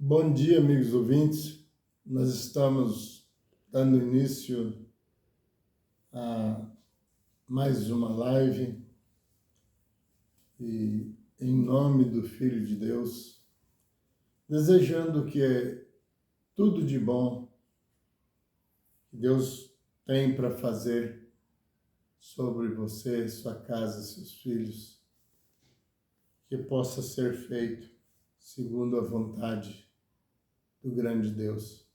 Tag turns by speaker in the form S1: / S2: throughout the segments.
S1: Bom dia, amigos ouvintes. Nós estamos dando início a mais uma live e, em nome do Filho de Deus, desejando que tudo de bom que Deus tem para fazer sobre você, sua casa, seus filhos, que possa ser feito segundo a vontade do grande Deus.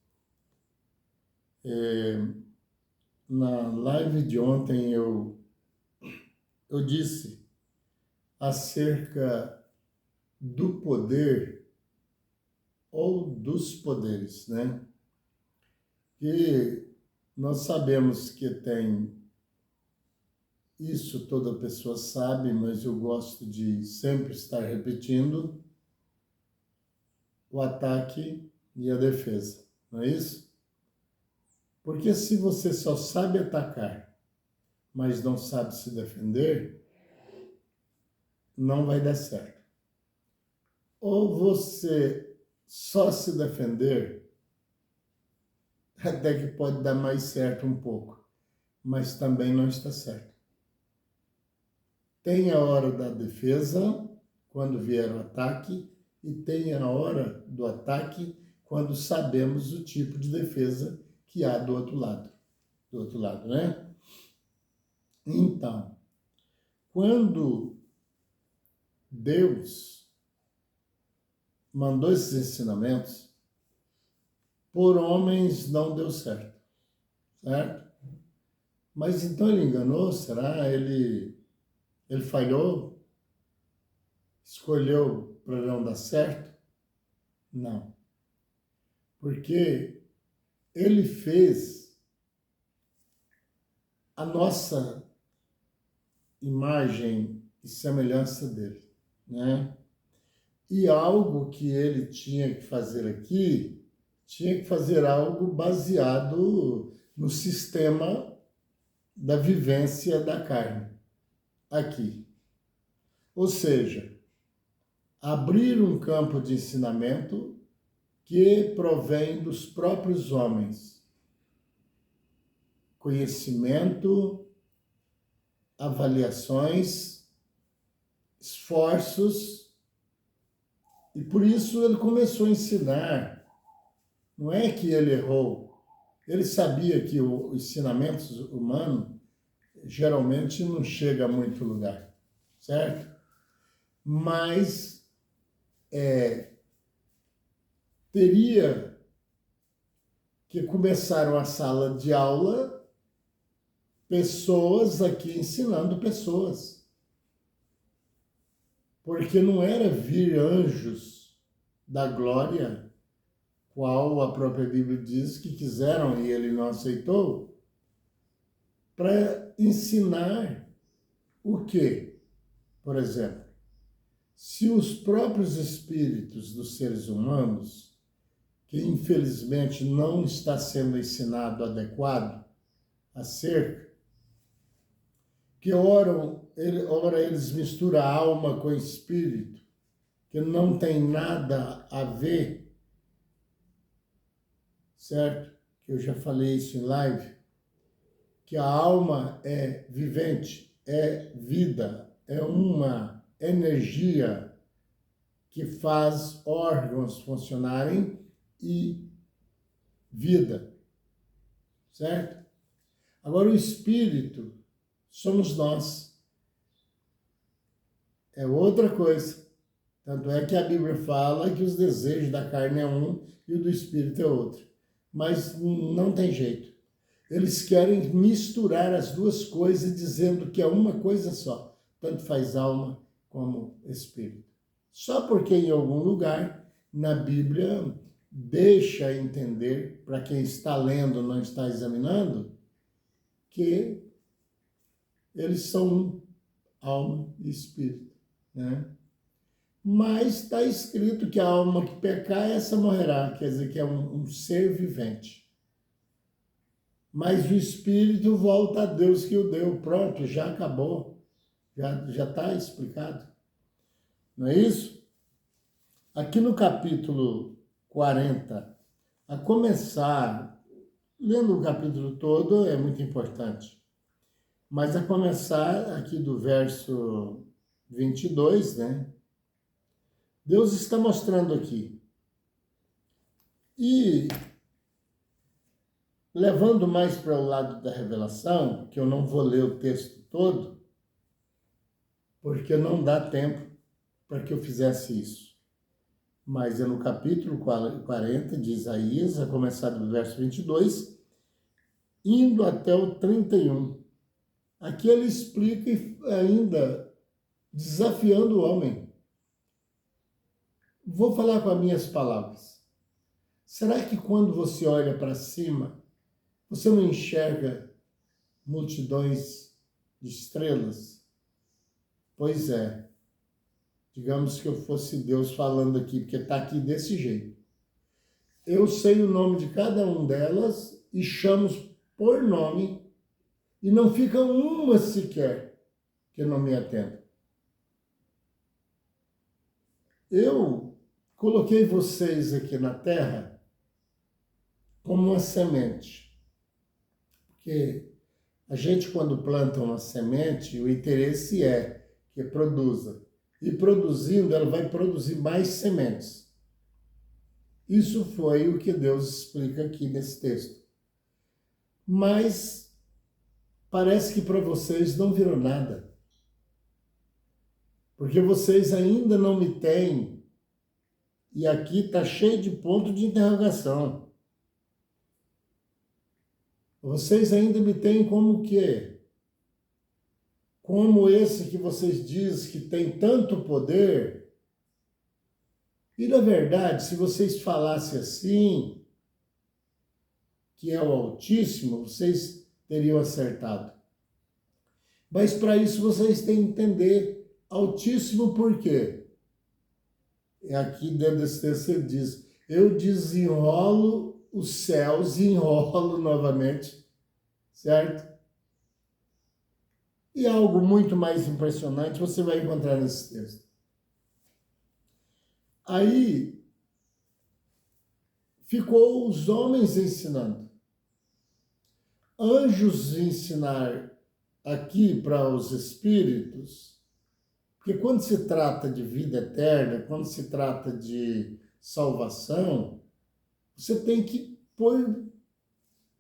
S1: Na live de ontem eu disse acerca do poder ou dos poderes, né? Que nós sabemos que tem isso, toda pessoa sabe, mas eu gosto de sempre estar repetindo: o ataque e a defesa, não é isso? Porque se você só sabe atacar, mas não sabe se defender, não vai dar certo. Ou você só se defender, até que pode dar mais certo um pouco, mas também não está certo. Tem a hora da defesa, quando vier o ataque, e tem a hora do ataque, quando sabemos o tipo de defesa que há do outro lado. Do outro lado, né? Então, quando Deus mandou esses ensinamentos, por homens não deu certo, certo? Mas então ele enganou, será? Ele falhou? Escolheu para não dar certo? Não. Porque ele fez a nossa imagem e semelhança dele, né? E algo que ele tinha que fazer aqui, tinha que fazer algo baseado no sistema da vivência da carne, aqui. Ou seja, abrir um campo de ensinamento que provém dos próprios homens. Conhecimento, avaliações, esforços, e por isso ele começou a ensinar. Não é que ele errou, ele sabia que o ensinamento humano geralmente não chega a muito lugar, certo? Mas teria que começar uma sala de aula, pessoas aqui ensinando pessoas. Porque não era vir anjos da glória, qual a própria Bíblia diz que quiseram e ele não aceitou, para ensinar o quê? Por exemplo, se os próprios espíritos dos seres humanos, que infelizmente não está sendo ensinado adequado acerca, que ora eles misturam a alma com o espírito, que não tem nada a ver, certo? Que eu já falei isso em live, que a alma é vivente, é vida, é uma energia que faz órgãos funcionarem e vida, certo? Agora, o espírito somos nós. É outra coisa. Tanto é que a Bíblia fala que os desejos da carne é um e o do espírito é outro. Mas não tem jeito. Eles querem misturar as duas coisas dizendo que é uma coisa só. Tanto faz alma como espírito. Só porque em algum lugar na Bíblia deixa entender, para quem está lendo, não está examinando, que eles são um, alma e espírito, né? Mas está escrito que a alma que pecar, essa morrerá, quer dizer que é um ser vivente. Mas o espírito volta a Deus que o deu, pronto, já acabou, já está explicado. Não é isso? Aqui no capítulo 40. A começar, lendo o capítulo todo é muito importante, mas a começar aqui do verso 22, né? Deus está mostrando aqui. E levando mais para o lado da revelação, que eu não vou ler o texto todo, porque não dá tempo para que eu fizesse isso. Mas é no capítulo 40 de Isaías, a começar do verso 22, indo até o 31. Aqui ele explica ainda desafiando o homem. Vou falar com as minhas palavras. Será que quando você olha para cima, você não enxerga multidões de estrelas? Pois é. Digamos que eu fosse Deus falando aqui, porque está aqui desse jeito. Eu sei o nome de cada uma delas e chamo por nome, e não fica uma sequer que eu não me atenda. Eu coloquei vocês aqui na Terra como uma semente. Porque a gente, quando planta uma semente, o interesse é que produza. E produzindo, ela vai produzir mais sementes. Isso foi o que Deus explica aqui nesse texto. Mas parece que para vocês não virou nada. Porque vocês ainda não me têm. E aqui está cheio de ponto de interrogação. Vocês ainda me têm como o quê? Como esse que vocês dizem que tem tanto poder. E, na verdade, se vocês falassem assim, que é o Altíssimo, vocês teriam acertado. Mas, para isso, vocês têm que entender Altíssimo por quê? É aqui dentro desse texto ele diz, eu desenrolo os céus e enrolo novamente, certo? E algo muito mais impressionante você vai encontrar nesse texto. Aí, ficou os homens ensinando. Anjos ensinar aqui para os espíritos, porque quando se trata de vida eterna, quando se trata de salvação, você tem que pôr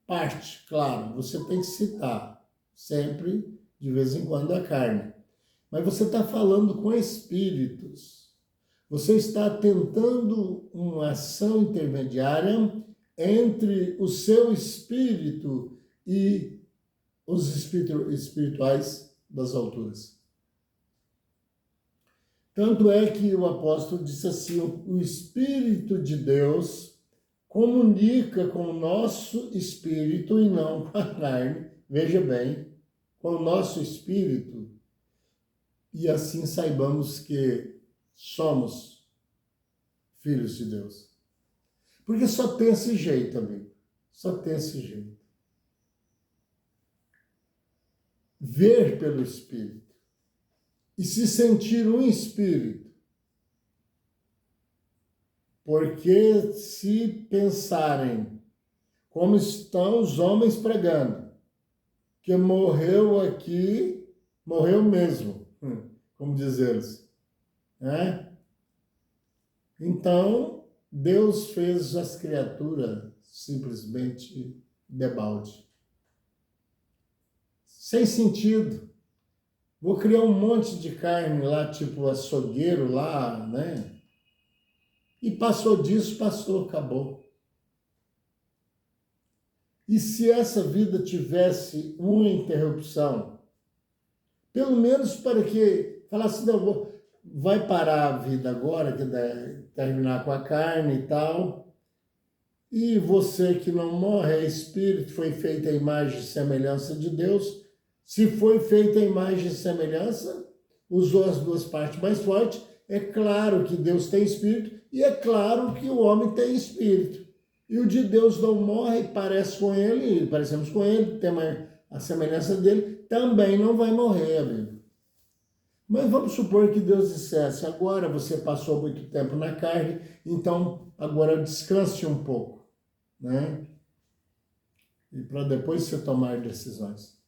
S1: parte, claro, você tem que citar sempre, de vez em quando, a carne. Mas você está falando com espíritos. Você está tentando uma ação intermediária entre o seu espírito e os espirituais das alturas. Tanto é que o apóstolo disse assim, o Espírito de Deus comunica com o nosso espírito e não com a carne. Veja bem, com o nosso espírito, e assim saibamos que somos filhos de Deus. Porque só tem esse jeito, amigo. Só tem esse jeito. Ver pelo Espírito e se sentir um Espírito. Porque se pensarem como estão os homens pregando, que morreu aqui, morreu mesmo, como diz eles, né? Então, Deus fez as criaturas simplesmente debalde. Sem sentido. Vou criar um monte de carne lá, tipo açougueiro lá, né? E passou disso, passou, acabou. E se essa vida tivesse uma interrupção, pelo menos para que falasse, não, vai parar a vida agora, que terminar com a carne e tal, e você que não morre, é espírito, foi feita a imagem e semelhança de Deus, se foi feita a imagem e semelhança, usou as duas partes mais fortes, é claro que Deus tem espírito, e é claro que o homem tem espírito. E o de Deus não morre, parece com ele, parecemos com ele, tem a semelhança dele, também não vai morrer, amigo. Mas vamos supor que Deus dissesse, agora você passou muito tempo na carne, então agora descanse um pouco, né? E para depois você tomar decisões.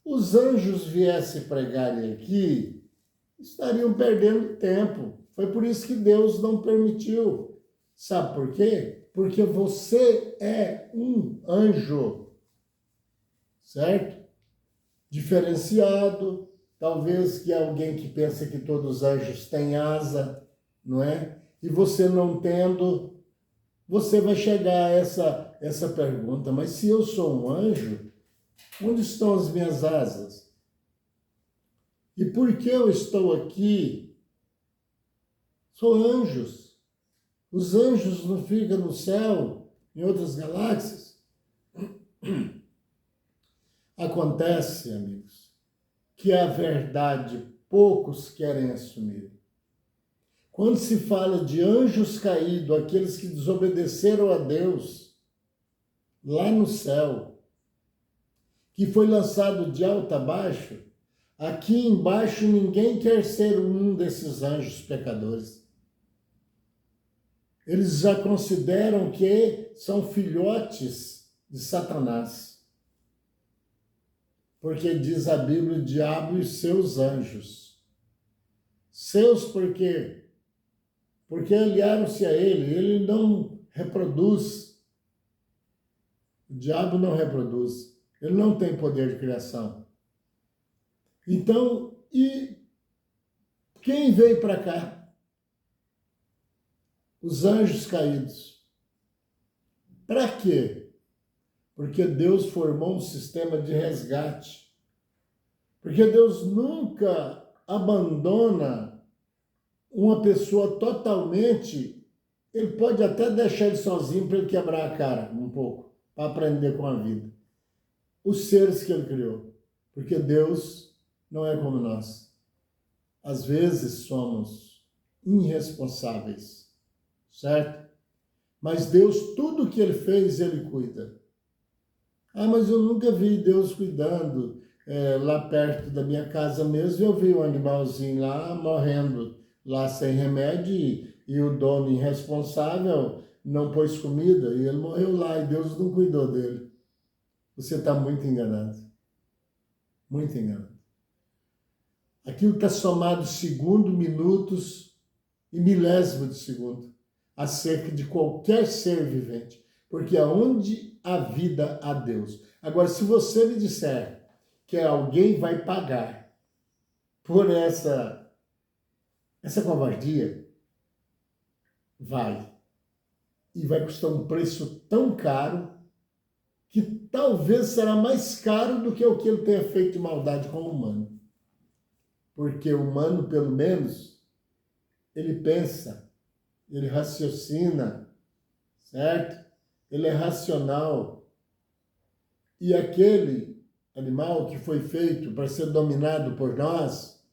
S1: Os anjos viessem pregarem aqui, estariam perdendo tempo. Foi por isso que Deus não permitiu. Sabe por quê? Porque você é um anjo, certo? Diferenciado. Talvez que alguém que pensa que todos os anjos têm asa, não é? E você não tendo, você vai chegar a essa pergunta, mas se eu sou um anjo, onde estão as minhas asas? E por que eu estou aqui? Sou anjos. Os anjos não ficam no céu, em outras galáxias? Acontece, amigos, que a verdade poucos querem assumir. Quando se fala de anjos caídos, aqueles que desobedeceram a Deus, lá no céu, que foi lançado de alto a baixo, aqui embaixo ninguém quer ser um desses anjos pecadores. Eles já consideram que são filhotes de Satanás. Porque diz a Bíblia, o diabo e seus anjos. Seus por quê? Porque aliaram-se a ele não reproduz. O diabo não reproduz. Ele não tem poder de criação. Então, e quem veio para cá? Os anjos caídos. Para quê? Porque Deus formou um sistema de resgate. Porque Deus nunca abandona uma pessoa totalmente. Ele pode até deixar ele sozinho para ele quebrar a cara um pouco, para aprender com a vida. Os seres que ele criou. Porque Deus não é como nós. Às vezes somos irresponsáveis, certo? Mas Deus, tudo que ele fez, ele cuida. Ah, mas eu nunca vi Deus cuidando. Lá perto da minha casa mesmo, eu vi um animalzinho lá morrendo, lá sem remédio, e o dono irresponsável não pôs comida, e ele morreu lá, e Deus não cuidou dele. Você está muito enganado. Muito enganado. Aquilo está somado segundo, minutos e milésimo de segundo acerca de qualquer ser vivente. Porque aonde há vida, há Deus. Agora, se você me disser que alguém vai pagar por essa covardia, vai. E vai custar um preço tão caro que talvez será mais caro do que o que ele tenha feito de maldade com o humano. Porque o humano, pelo menos, ele pensa, ele raciocina, certo? Ele é racional. E aquele animal que foi feito para ser dominado por nós,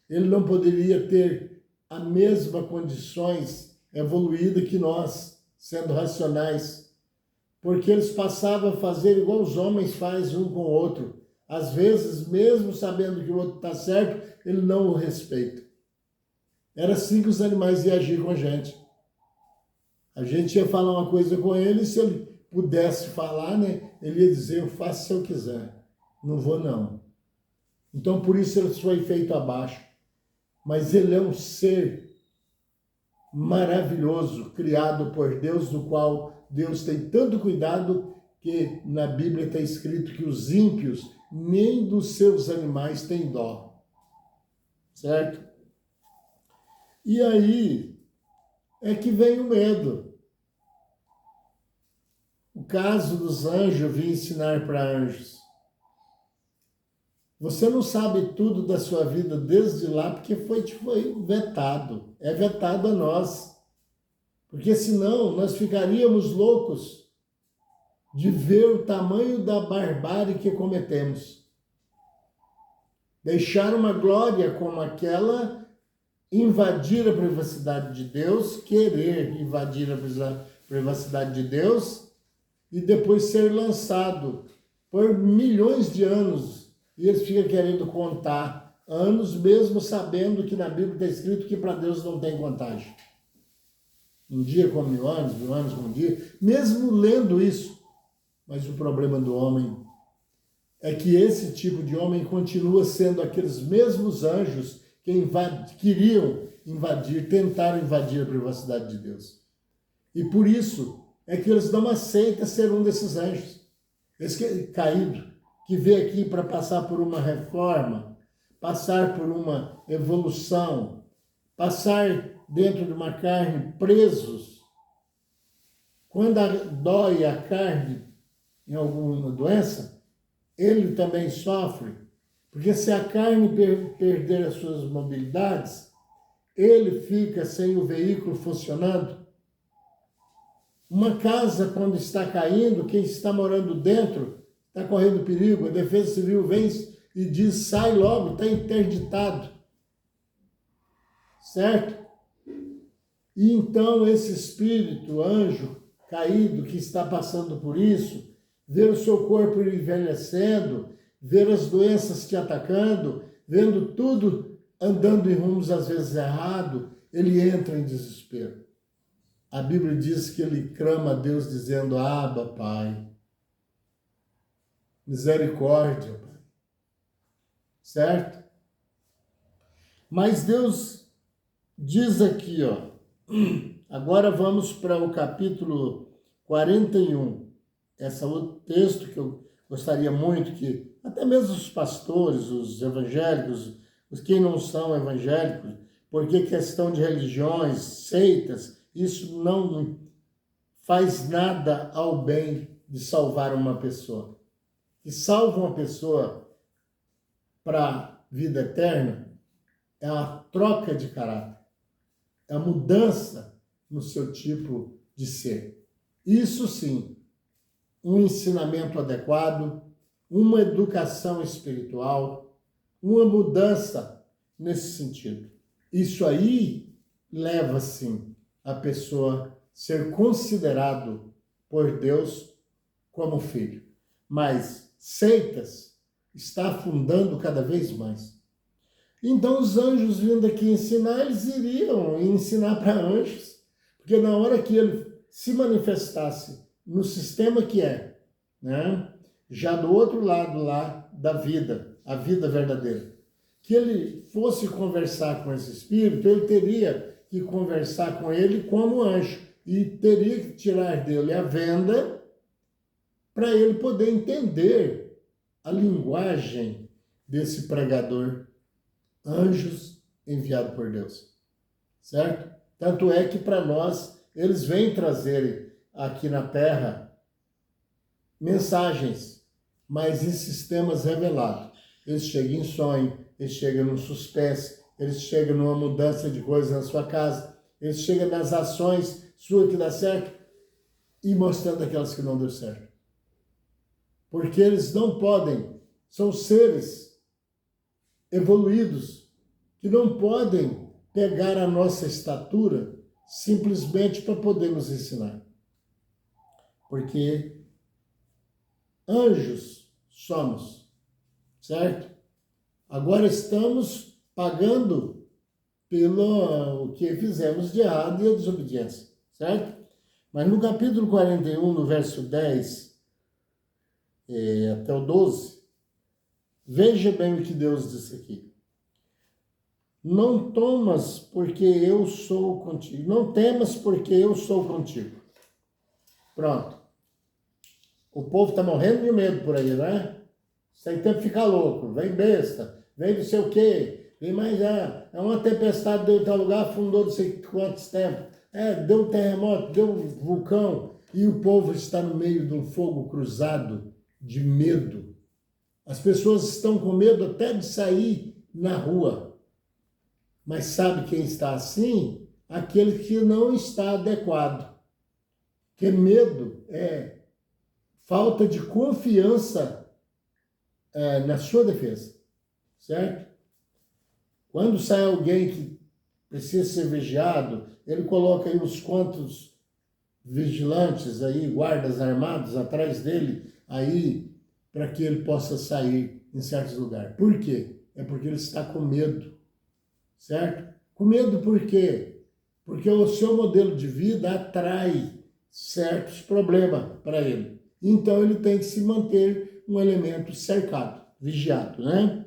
S1: ele não poderia ter as mesmas condições evoluídas que nós, sendo racionais. Porque eles passavam a fazer igual os homens fazem um com o outro. Às vezes, mesmo sabendo que o outro está certo, ele não o respeita. Era assim que os animais iam agir com a gente. A gente ia falar uma coisa com ele, e se ele pudesse falar, né, ele ia dizer, eu faço se eu quiser. Não vou, não. Então, por isso ele foi feito abaixo. Mas ele é um ser maravilhoso, criado por Deus, do qual Deus tem tanto cuidado que na Bíblia está escrito que os ímpios nem dos seus animais têm dó. Certo? E aí é que vem o medo. O caso dos anjos, eu vim ensinar para anjos. Você não sabe tudo da sua vida desde lá porque foi vetado. É vetado a nós. Porque senão nós ficaríamos loucos de ver o tamanho da barbárie que cometemos. Deixar uma glória como aquela, invadir a privacidade de Deus, querer invadir a privacidade de Deus e depois ser lançado por milhões de anos. E eles ficam querendo contar anos, mesmo sabendo que na Bíblia está escrito que para Deus não tem contagem. Um dia como 1000 anos como um dia, mesmo lendo isso. Mas o problema do homem é que esse tipo de homem continua sendo aqueles mesmos anjos que queriam invadir, tentaram invadir a privacidade de Deus. E por isso é que eles não aceitam ser um desses anjos. Esse caído, que veio aqui para passar por uma reforma, passar por uma evolução, passar dentro de uma carne presos. Quando dói a carne em alguma doença, ele também sofre, porque se a carne perder as suas mobilidades, ele fica sem o veículo funcionando. Uma casa, quando está caindo, quem está morando dentro está correndo perigo. A Defesa Civil vem e diz, sai logo, está interditado. Certo? E então esse espírito, anjo caído, que está passando por isso, ver o seu corpo envelhecendo, ver as doenças te atacando, vendo tudo andando em rumos às vezes errado, ele entra em desespero. A Bíblia diz que ele clama a Deus dizendo, Abba, Pai, misericórdia, Pai. Certo? Mas Deus diz aqui, ó, agora vamos para o capítulo 41. Esse é o texto que eu gostaria muito que, até mesmo os pastores, os evangélicos, os que não são evangélicos, porque questão de religiões, seitas, isso não faz nada ao bem de salvar uma pessoa. Que salva uma pessoa para a vida eterna é a troca de caráter, é a mudança no seu tipo de ser. Isso sim, um ensinamento adequado, uma educação espiritual, uma mudança nesse sentido. Isso aí leva sim a pessoa ser considerado por Deus como filho. Mas seitas está afundando cada vez mais. Então os anjos vindo aqui ensinar, eles iriam ensinar para anjos, porque na hora que ele se manifestasse no sistema que é, né, já do outro lado lá da vida, a vida verdadeira, que ele fosse conversar com esse espírito, ele teria que conversar com ele como anjo e teria que tirar dele a venda para ele poder entender a linguagem desse pregador, anjos enviado por Deus, certo? Tanto é que para nós, eles vêm trazer aqui na Terra mensagens, mas em sistemas revelados. Eles chegam em sonho, eles chegam num suspense, eles chegam numa mudança de coisas na sua casa, eles chegam nas ações suas que dá certo e mostrando aquelas que não deu certo. Porque eles não podem, são seres evoluídos que não podem pegar a nossa estatura simplesmente para poder nos ensinar. Porque anjos somos, certo? Agora estamos pagando pelo que fizemos de errado e a desobediência, certo? Mas no capítulo 41, no verso 10 até o 12, veja bem o que Deus disse aqui. Não temas porque eu sou contigo. Não temas porque eu sou contigo. Pronto. O povo está morrendo de medo por aí, né? Sem tempo fica louco. Vem besta, vem não sei o quê, vem mais é uma tempestade, deu em tal lugar, afundou não sei quantos tempos. Deu um terremoto, deu um vulcão, e o povo está no meio de um fogo cruzado de medo. As pessoas estão com medo até de sair na rua. Mas sabe quem está assim? Aquele que não está adequado. Porque medo é falta de confiança na sua defesa, certo? Quando sai alguém que precisa ser vigiado, ele coloca aí uns quantos vigilantes aí, guardas armados atrás dele, aí para que ele possa sair em certos lugares. Por quê? é porque ele está com medo, certo? Com medo por quê? Porque o seu modelo de vida atrai certos problemas para ele. Então ele tem que se manter um elemento cercado, vigiado, né?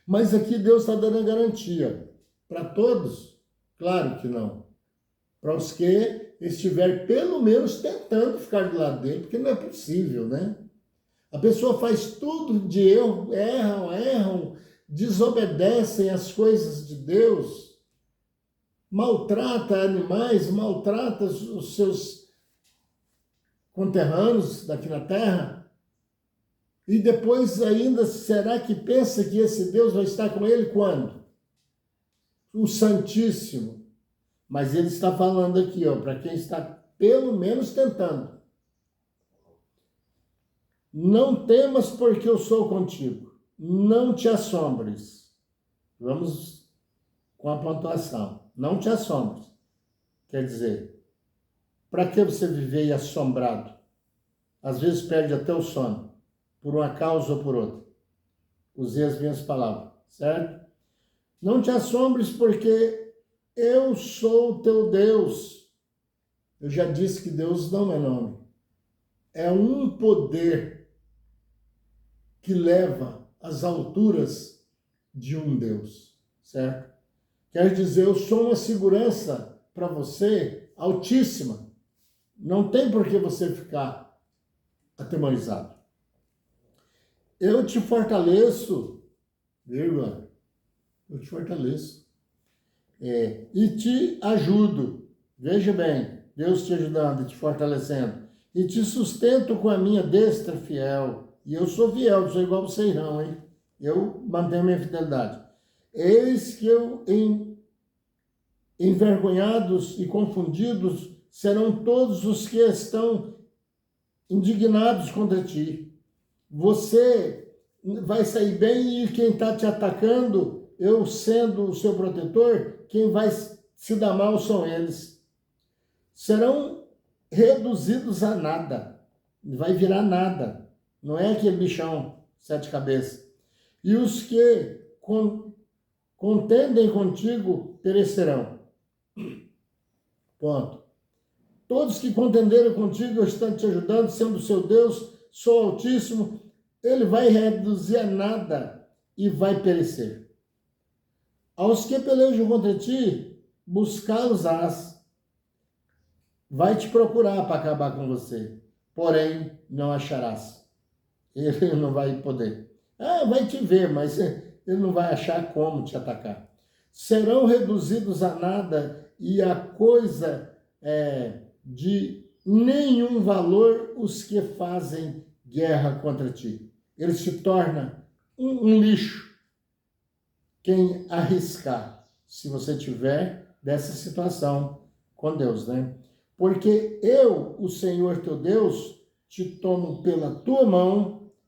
S1: Mas aqui Deus está dando a garantia. Para todos? Claro que não. Para os que estiver pelo menos tentando ficar do lado dele, porque não é possível, né? A pessoa faz tudo de erro, erram, desobedecem às coisas de Deus, maltrata animais, maltrata os seus conterrâneos daqui na terra, e depois ainda, será que pensa que esse Deus vai estar com ele quando? O Santíssimo. Mas ele está falando aqui, para quem está pelo menos tentando. Não temas, porque eu sou contigo. Não te assombres. Vamos com a pontuação. Não te assombres. Quer dizer, para que você viver assombrado? Às vezes perde até o sono, por uma causa ou por outra. Usei as minhas palavras, certo? Não te assombres, porque eu sou o teu Deus. Eu já disse que Deus não é nome. É um poder que leva às alturas de um Deus, certo? Quer dizer, eu sou uma segurança para você altíssima. Não tem por que você ficar atemorizado. Eu te fortaleço, vírgula, eu te fortaleço. E te ajudo. Veja bem, Deus te ajudando, te fortalecendo. E te sustento com a minha destra fiel. E eu sou fiel, sou igual vocês não, hein? Eu mantenho minha fidelidade. Eis que envergonhados e confundidos serão todos os que estão indignados contra ti. Você vai sair bem e quem está te atacando, eu sendo o seu protetor, quem vai se dar mal são eles. Serão reduzidos a nada. Vai virar nada. Não é aquele bichão, 7 cabeças. E os que contendem contigo perecerão. Ponto. Todos que contenderam contigo, eu estou te ajudando, sendo seu Deus, sou Altíssimo, ele vai reduzir a nada e vai perecer. Aos que pelejam contra ti, buscá-los-ás. Vai te procurar para acabar com você, porém não acharás. Ele não vai poder. Vai te ver, mas ele não vai achar como te atacar. Serão reduzidos a nada e a coisa de nenhum valor os que fazem guerra contra ti. Ele se torna um lixo. Quem arriscar, se você tiver dessa situação com Deus, né? Porque eu, o Senhor teu Deus, te tomo pela tua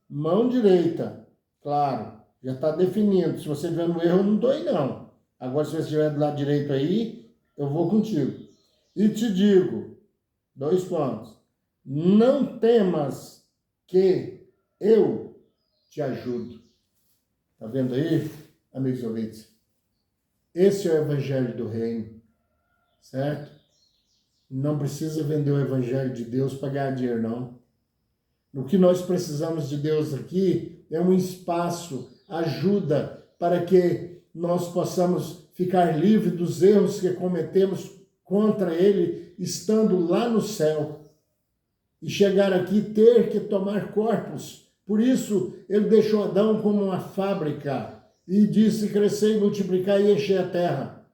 S1: mão direita. Claro, já está definindo. Se você estiver no erro, eu não estou aí, não. Agora, se você estiver do lado direito aí, eu vou contigo. E te digo, 2 pontos. Não temas que eu te ajudo. Está vendo aí, amigos ouvintes? Esse é o Evangelho do Reino, certo? Não precisa vender o Evangelho de Deus para ganhar dinheiro, não. O que nós precisamos de Deus aqui é um espaço, ajuda para que nós possamos ficar livres dos erros que cometemos contra Ele, estando lá no céu. E chegar aqui ter que tomar corpos. Por isso, Ele deixou Adão como uma fábrica e disse crescer, multiplicar e encher a terra.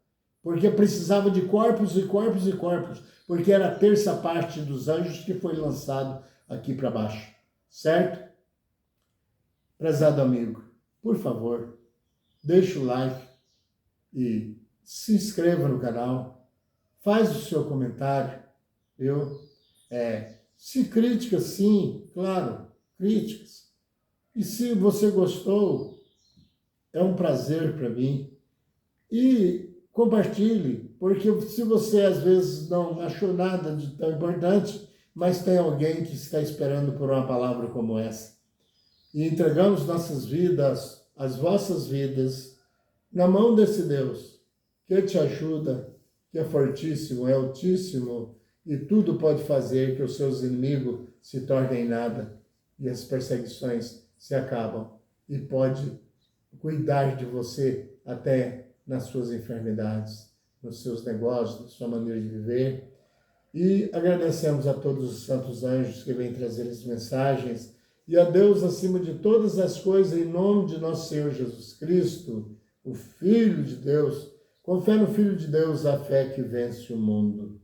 S1: Porque precisava de corpos e corpos e corpos. Porque era a terça parte dos anjos que foi lançado aqui para baixo. Certo? Prezado amigo, por favor, deixe o like e se inscreva no canal. Faz o seu comentário. Se críticas, sim, claro, críticas. E se você gostou, é um prazer para mim. E compartilhe, porque se você às vezes não achou nada de tão importante, mas tem alguém que está esperando por uma palavra como essa. E entregamos nossas vidas as vossas vidas na mão desse Deus, que te ajuda, que é fortíssimo, é altíssimo, e tudo pode fazer que os seus inimigos se tornem nada e as perseguições se acabam. E pode cuidar de você até nas suas enfermidades, nos seus negócios, na sua maneira de viver. E agradecemos a todos os santos anjos que vêm trazer as mensagens e a Deus acima de todas as coisas, em nome de nosso Senhor Jesus Cristo, o Filho de Deus. Com fé no Filho de Deus, a fé que vence o mundo.